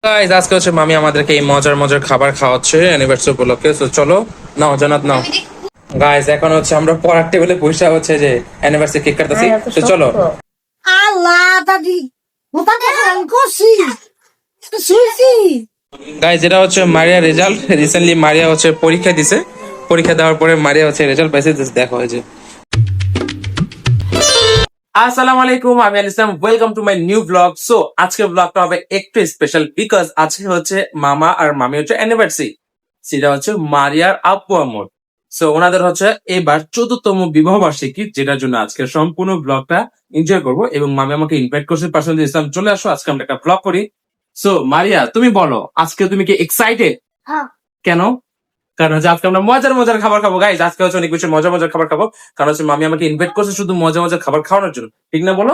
Guys আজকে হচ্ছে মামি আমাদেরকে এই মজার মজার খাবার খাওয়াচ্ছে অ্যানিভার্সারি উপলক্ষে। তো চলো নাও জান্নাত নাও। গাইস এখন হচ্ছে আমরা পড়ার টেবিলে বসে হচ্ছে যে অ্যানিভার্সারি কেক কাটতেছি। তো চলো। আল্লাহ দাদি মোটাকে রান করছি শুনছি। গাইস এটা হচ্ছে মারিয়া রেজাল্ট। রিসেন্টলি মারিয়া হচ্ছে পরীক্ষা দিছে। পরীক্ষা দেওয়ার পরে মারিয়া হচ্ছে রেজাল্ট পাইছে। দেখো এই যে। আসসালামু আলাইকুম, আমি Al Islam. Welcome to my new blog. So আজকের ব্লগটা হবে একটু স্পেশাল বিকজ আজকে হচ্ছে মামা আর মামি হচ্ছে অ্যানিভার্সারি। সেটা হচ্ছে মারিয়ার আব্বু আম্মুর। সো ওনাদের হচ্ছে এবার 14তম বিবাহ বার্ষিকী, যেটার জন্য আজকে সম্পূর্ণ ব্লগটা এনজয় করবো। এবং মামি আমাকে ইনভাইট করছে পার্সোনালি, ইসলাম চলে আসো, আজকে আমরা একটা ব্লগ করি। সো মারিয়া তুমি বলো, আজকে তুমি কি এক্সাইটেড? হ্যাঁ কেন? কারণ হচ্ছে আজকে আমরা মজার মজার খাবার খাবো। গাইজ আজকে হচ্ছে অনেক বেশি মজার মজার খাবার খাবো, কারণ হচ্ছে মামি আমাকে ইনভাইট করছে শুধু মজার মজার খাবার খাওয়ানোর জন্য, ঠিক না বলো?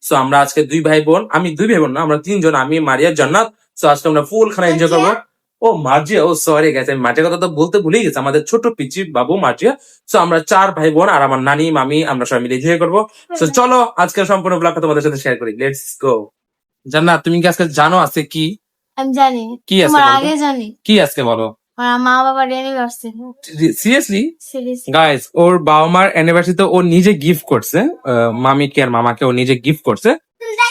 সো আমরা আজকে দুই ভাই বোন, আমি দুই ভাই বোন না, আমরা তিনজন, আমি মারিয়া জান্নাত। সো আজকে আমরা ফুল খানা এনজয় করবো। ও মার্জিয়া, ও সরি গাইজ, আমি মার্জিয়া কথা তো বলতে ভুলেই গেছি, আমাদের ছোট পিচি বাবু মার্জিয়া। সো আমরা চার ভাই বোন আর আমার নানি মামি, আমরা সবাই মিলে এনজয় করবো। সো চলো আজকে সম্পূর্ণ ব্লগটা তোমাদের সাথে শেয়ার করি। Let's go. জান্নাত তুমি কি আজকে জানো আছে কি? আমি জানি, কি আছে তোমার বলো? আগে জানি। কি আজকে বলো? আমার মা বাবার অ্যানিভার্সারি। সিরিয়াসলি? সিরিয়াসলি গাইস ওর বাবা মার অ্যানিভার্সারিতে ও নিজে গিফট করছে, মামিকে আর মামাকে ও নিজে গিফট করছে।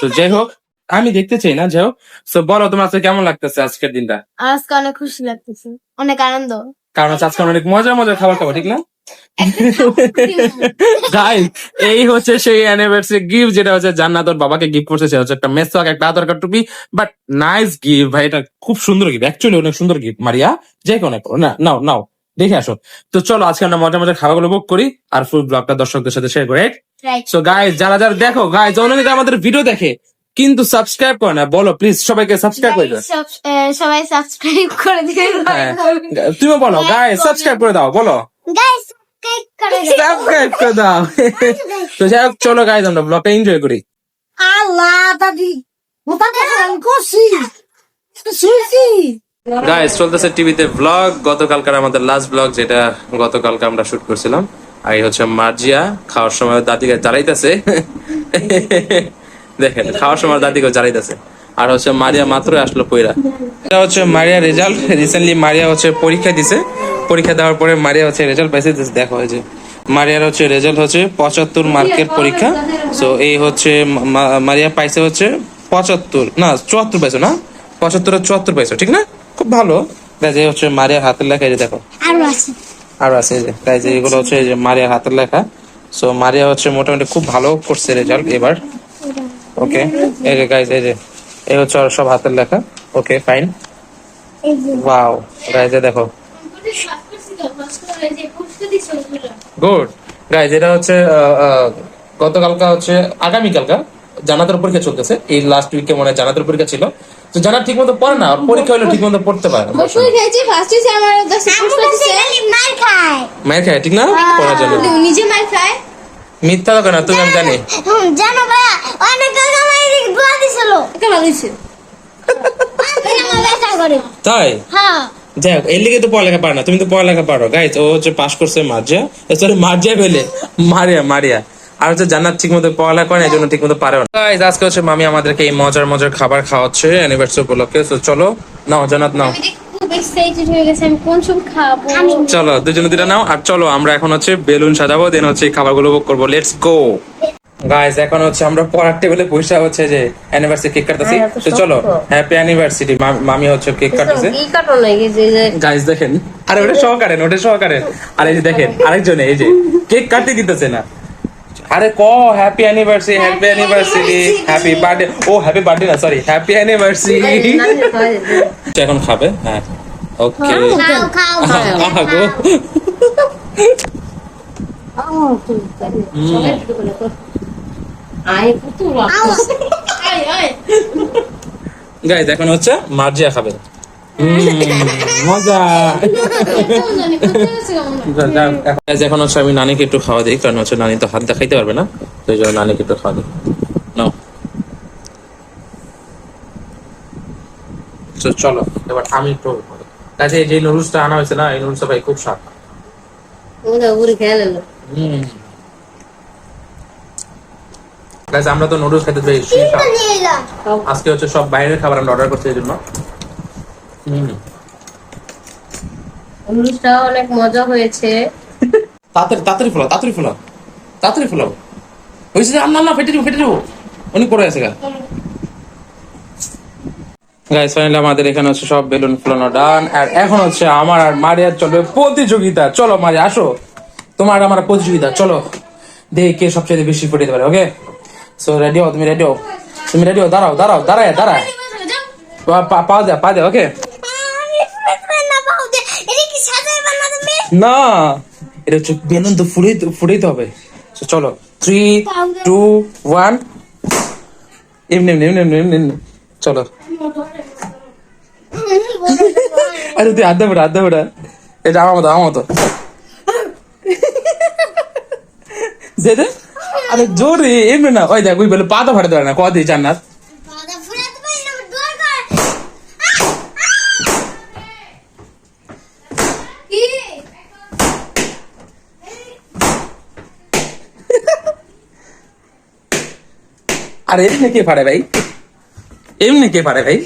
তো যাই হোক, আমি দেখতে চাই না, যাই হোক। সো বলো তোমার আজকে কেমন লাগতেছে আজকের দিনটা? আজকে অনেক খুশি লাগতেছে, অনেক আনন্দ। কারণ হচ্ছে আজকে আমরা অনেক মজার মজার খাবার খাবো, ঠিক না? গাইস এই হচ্ছে সেই অ্যানিভার্সারি গিফট যেটা হচ্ছে জান্নাত ওর বাবাকে গিফট করছে। সে হচ্ছে একটা মেসওয়াক, একটা আধার কার্ড, টুপি। বাট নাইস গিফট ভাই, এটা খুব সুন্দর গিফট, অ্যাকচুয়ালি অনেক সুন্দর গিফট। মারিয়া যে কোনো না, নাও নাও দেখে আসো। তো চলো আজকে আমরা মজার মজার খাবারগুলো বুক করি আর ফুল ব্লগটা দর্শকদের সাথে শেয়ার করি। রাইট। সো গাইস যারা যারা দেখো, গাইস অনেকে আমাদের ভিডিও দেখে কিন্তু সাবস্ক্রাইব করে না, বলো প্লিজ সবাইকে সাবস্ক্রাইব করে দাও। সবাই সাবস্ক্রাইব করে দিবেন। হ্যাঁ, তুমি বলো গাইস সাবস্ক্রাইব করে দাও, বলো গাইস সাবস্ক্রাইব করে দিবেন। সাবস্ক্রাইব করে দাও। তো যাই হোক চলো গাইস আমরা ব্লগটা এনজয় করি। আল্লাহ দাদি মোটাকে রান করছি শুনছি। গাইস চলতেছে টিভিতে ব্লগ, গতকালকার আমাদের লাস্ট ব্লগ, যেটা গতকালকে আমরা শুট করছিলাম। আর এই হচ্ছে মার্জিয়া খাওয়ার সময় দাদিকে জ্বালাইতেছে। দেখেন খাওয়ার সময় দাদিকে জ্বালাইতেছে। আর হচ্ছে মারিয়া মাত্র আসলো পয়রা। এটা হচ্ছে মারিয়া রেজাল্ট। রিসেন্টলি মারিয়া হচ্ছে পরীক্ষা দিছে। পরীক্ষা দেওয়ার পরে মারিয়া হচ্ছে রেজাল্ট পাইছে। দেখো এই যে মারিয়ার হচ্ছে রেজাল্ট হচ্ছে 75 মার্কের পরীক্ষা। সো এই হচ্ছে মারিয়া পাইছে হচ্ছে 75 না 74 পাইছো না, 75 আর 74 পাইছো, ঠিক না? খুব ভালো। যে হচ্ছে মারিয়ার হাতের লেখা, এই যে দেখো আরো আছে। আরো আছে এই যে গাইজ, এগুলো হচ্ছে এই যে মারিয়ার হাতের লেখা। সো মারিয়া হচ্ছে মোটামুটি খুব ভালো করছে রেজাল্ট এবার। ওকে এই যে গাইজ, এই যে এই হচ্ছে ওর সব হাতের লেখা। ওকে ফাইন, ওয়াও গাইজ দেখো গুড। গাইজ এটা হচ্ছে গতকালকা হচ্ছে আগামীকালকা জানাতের পরীক্ষা চলতেছে। এই লাস্ট উইকে মনে হয় জানাতের পরীক্ষা ছিল। তো জানা ঠিক মতো পড়ে না, আর পরীক্ষা হলে ঠিক মতো পড়তে পারে না। মায়ের খায়, ঠিক না? পড়ার জন্য নিজে মার খায়। মিথ্যা তো কেন, তুমি আমি জানি। জানো ভাইয়া, অনেক কামাই দোয়া দিছিল। কেন দিছে? তাই হ্যাঁ যাই হোক, এর লিগে তো পড়ালেখা পারে না, তুমি তো পড়ালেখা পারো। গাইজ ও হচ্ছে পাশ করছে মার্জিয়া, সরি মার্জিয়া বলে মারিয়া মারিয়া। আর হচ্ছে জান্নাত ঠিক মতো পড়ালেখা করে না, এই জন্য ঠিক মতো পারে না। গাইজ আজকে হচ্ছে মামি আমাদেরকে এই মজার মজার খাবার খাওয়াচ্ছে অ্যানিভার্সারি উপলক্ষে। তো চলো নাও জান্নাত নাও। খুব এক্সাইটেড হয়ে গেছে, আমি কোন সব খাবো। চলো দুজনে দুটা নাও। আর চলো আমরা এখন হচ্ছে বেলুন সাজাবো, দেন হচ্ছে এই খাবারগুলো বুক করবো। Let's go. গাইস এখন হচ্ছে আমরা পড়ার টেবিলে বসে হচ্ছে যে অ্যানিভার্সারি কেক কাটতেছি। তো চলো হ্যাপি অ্যানিভার্সারি। মামি হচ্ছে কেক কাটতেছে। কি কাটো নাকি যে গাইস দেখেন, আরে ওটা সহকারে ওটা সহকারে। আর এই যে দেখেন আরেকজনে এই যে কেক কাটতে দিতেছে না। আরে ক happy anniversary, happy anniversary, happy birthday. ও হ্যাপি বার্থডে না, সরি হ্যাপি অ্যানিভার্সারি। এখন খাবে, হ্যাঁ ওকে। খাও খাও আহা গো। গাইস এখন হচ্ছে মার্জিয়া খাবে। মজা। Guys, এখন হচ্ছে আমি নানিকে একটু খাওয়া দিই, কারণ হচ্ছে নানি তো হাত দেখাইতে পারবে না, তো এই জন্য নানিকে একটু খাওয়া দিই। নাও। তো চলো এবার আমি একটু কাছে যে নুডলসটা আনা হয়েছে না, এই নুডলসটা ভাই খুব স্বাদ। গাইস আমরা তো নুডলস খেতে বেশি তিনটা নিয়ে এলাম। আজকে হচ্ছে সব বাইরের খাবার আমরা অর্ডার করছি এই জন্য। নুডলসটা অনেক মজা হয়েছে। তাড়াতাড়ি তাড়াতাড়ি ফোলাও, তাড়াতাড়ি ফোলাও, তাড়াতাড়ি ফোলাও। হয়েছে যে না ফেটে যাবো অনেক পড়ে আছে গা। গাইস ফাইনালি আমাদের এখানে হচ্ছে সব বেলুন ফুলানো ডান। আর এখন হচ্ছে আমার আর মারিয়ার চলবে প্রতিযোগিতা। চলো মারিয়া আসো, তোমার আর আমার প্রতিযোগিতা। চলো দেখি কে সবচেয়ে বেশি ফুটে দিতে পারে। ওকে সো রেডি হও, তুমি রেডি হও, তুমি রেডি হও। দাঁড়ায় পা দে ওকে। আমি ফুটে না পাও দে। এটা কি সাজাইবা না তুমি? না এটা হচ্ছে বেলুন তো ফুটাইতে হবে। So, চলো 3 2 1 এমনি চলো। আরে তুই আধা বেড়া এটা আমার মতো দে আরে জোরে এমনি না। ওই দেখ ওই বলে পাতা ফাটাতে পারে না কদি জান্নাত। বাবা ফুটাতে পারি না দোর কর। কি? আরে এমনি কে পারে ভাই, এমনি কে পারে ভাই।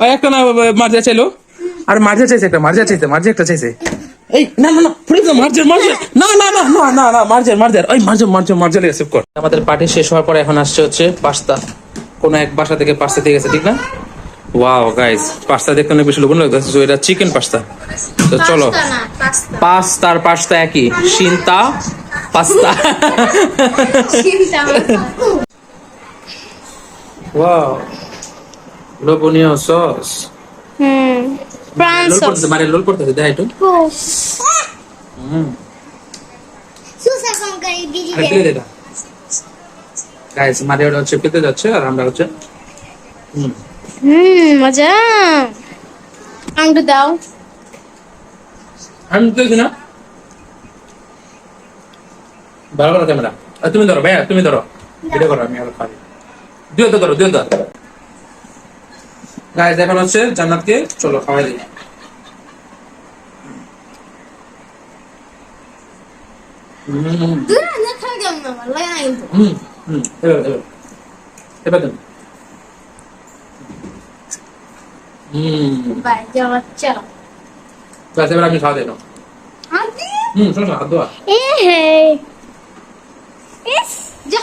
ওই একটা না মার্জিয়া চাইলো, আর মার্জিয়া চাইছে একটা, মার্জিয়া একটা চাইছে। এই না ফুড়ে দাও মার্জিয়া না মার্জিয়া ওই মার্জিয়া লেগে সেভ কর। আমাদের পার্টি শেষ হওয়ার পরে এখন আসছে হচ্ছে পাস্তা। কোন এক বাসা থেকে পাস্তা দিয়ে গেছে ঠিক না? ওয়াও গাইস পাস্তা দেখতে অনেক বেশি লোভনীয় লাগতেছে। তো এটা চিকেন পাস্তা। তো চলো পাস্তা না, পাস্তা। পাস্তার পাস্তা একই, শিন্তা পাস্তা। চিন্তা মাথা। ওয়াও লোভনীয় সস। প্রাণ সস। লোল পড়তেছে দেখ একটু। সুসা কম করে বিড়ি আরে দে। পেলে দেখা গাইস মারিয়া হচ্ছে পেতে যাচ্ছে আর আমরা হচ্ছে মজা। আংটু দাও। আমি পেতেছি না। ভালো করো ক্যামেরা। তুমি ধরো ভাইয়া, তুমি ধরো ভিডিও করো, আমি আরো পারি। দিও তো গাইস এখন হচ্ছে জান্নাতকে চলো খাওয়াই দিই। দূর না খাই দাও না, ভালো লাগে না কিন্তু। এবার দেন। বাই যাওয়া চা। গাইস এবার আমি খাওয়া দিই না। আদি শোনো হাত ধোয়া। এ হে। যা।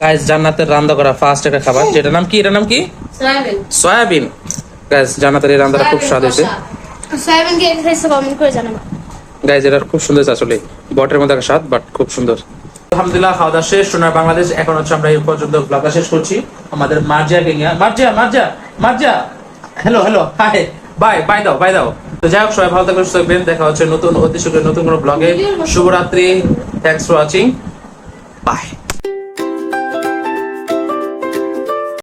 গাইস জান্নাতের রান্না করা ফার্স্ট একটা খাবার, যেটার নাম কি? এটার নাম কি? সয়াবিন। সয়াবিন। গাইস জান্নাতের এই রান্নাটা খুব স্বাদ হয়েছে। সয়াবিন কে খাইছে কমেন্ট করে জানাবা। গাইস এটা খুব সুন্দর আসলে, বটের মধ্যে একটা স্বাদ বাট খুব সুন্দর। আলহামদুলিল্লাহ খাওয়া দাওয়া শেষ সোনার বাংলাদেশ। এখন হচ্ছে আমরা এই পর্যন্ত ব্লগটা শেষ করছি আমাদের মার্জিয়াকে নিয়ে। মার্জিয়া হ্যালো হাই বাই দাও। তো যাই হোক সবাই ভালো থাকবেন, সুস্থ থাকবেন। দেখা হচ্ছে নতুন অতি শীঘ্রই নতুন কোনো ব্লগে। শুভরাত্রি, থ্যাঙ্কস ফর ওয়াচিং, বাই।